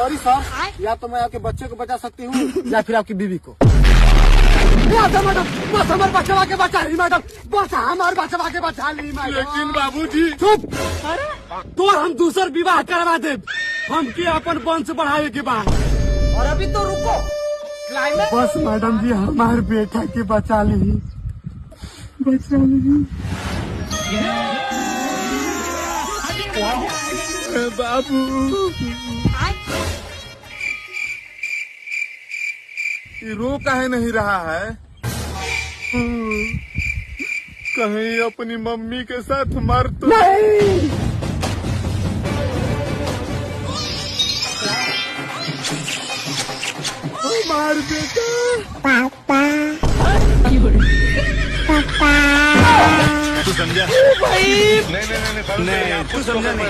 Sorry सर, या तो मैं आपके बच्चे को बचा सकती हूँ या फिर आपकी बीवी को। मैडम बस हमारे बच्चा के बचा ली मैडम, बस हमारे बच्चा के बचा ली मैडम। लेकिन बाबूजी चुप, तो हम दूसरा विवाह करवा दे, हम के अपन वंश बढ़ावे के बाद। और अभी तो रुको, क्लाइमेक्स। बस मैडम जी हमारे बेटा के बचा ली, बचा ली। बाबू ये रो काहे नहीं रहा है? कहीं अपनी मम्मी के साथ मर तो नहीं। हमार बेटा तू समझा भाई। नहीं तू समझा नहीं।